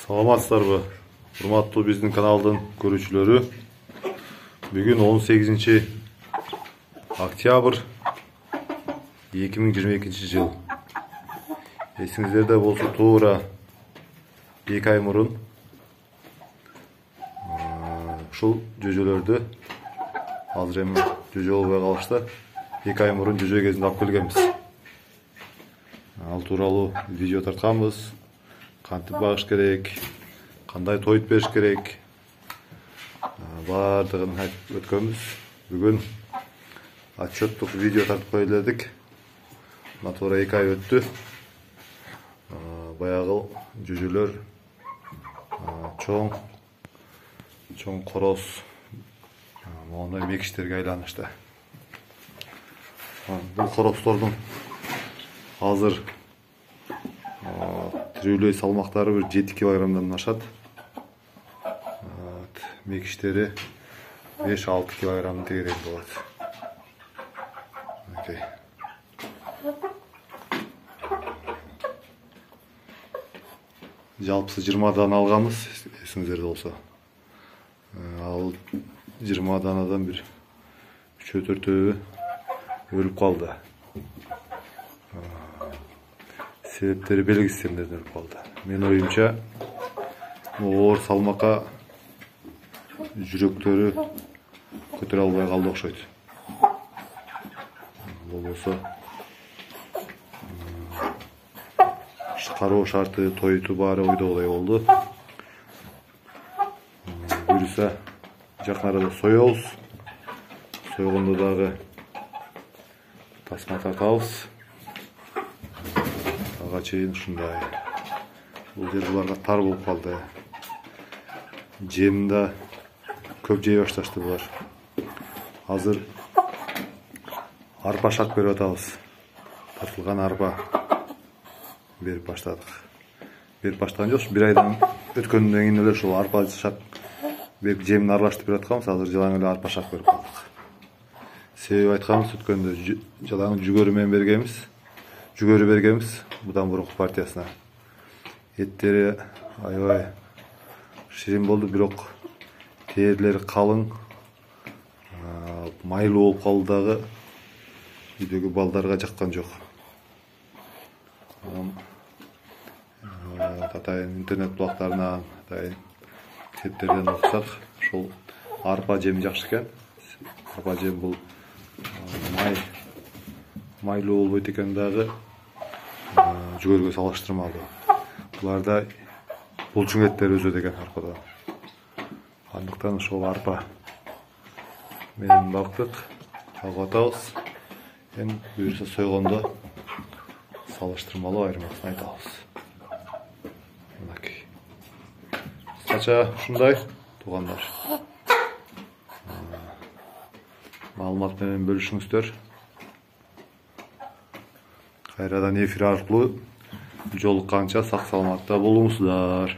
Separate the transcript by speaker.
Speaker 1: Саламатсыздарбы, урматтуу биздин каналдын көрүүчүлөрү. Бүгүн 18 октябрь 2022 жыл. Эсиңиздерде болсо, туура 2 ай мурун ушул жөжөлөрдү азыр эми жөжө болбой калышты. 2 ай мурун жөжө кезинде алып келгенбиз. Ал тууралуу видео тартканбыз. Кантип багыш керек, кандай тоюп бериш керек, баардыгын айтып өткөнбүз. Бүгүн отчеттук видео тартып кое дедик. Туура 2 ай өттү. Баягы жөжөлөр чоң короз моундай мекиштерге айланышты. Бул корозтордун азыр тирүүлөй салмактары бир 7 килограммдан ашат. Мекиштери 5-6 килограмм тегерек болот. Жалпысы 20 дана алганбыз, эсиңиздерде болсо. Ал 20 данадан бир 3-4 өлүп калды. Себептери белгисиз эмнеден өлүп калды. Мен оюмча, оор салмакка жүрөктөрү көтөрө албай калды окшойт. Болбосо кароо шарты, тойту баары ойдогудай болду. Буюрса жакын арада соебуз. Сойгондо дагы тасма тартабыз. Ага чейин ушундай. Бул жер буларга тар болуп калды. Жемда көп жей башташты булар. Азыр арпа шак берип атабыз. Тартылган арпа берип баштадык. Берип баштаган жокпуз, 1 айдан өткөндөн кийин эле ушул арпа шак берип жемин аралаштырып берип атканбыз. Азыр жалаң эле арпа шак берип калдык. Себеби айтканбыз, өткөндө жалаң жүгөрү менен бергенбиз. Жүгөрү бергенбиз будан мурунку партиясына. Эттери аябай ширин болду, бирок терилери калың, майлуу болуп калды дагы. Үйдөгү балдарга жаккан жок. Атайын интернет булактарынан, атайын сеттерден окусак, ушул арпа жем жакшы экен. Арпа жем бул майлуу болбойт экен дагы, жүгөрүгө салыштырмалуу. Буларда булчуң эттер өзөт экен арпадан. Андыктан ошол арпа менен бактык алып атабыз. Эми буюрса сойгондо салыштырмалуу айырмасын айтабыз. Мынакей. Кыскача ушундай, туугандар. Маалымат менен бөлүшүңүздөр. Кайрадан эфир аркылуу жолукканча сак саламатта болуңуздар.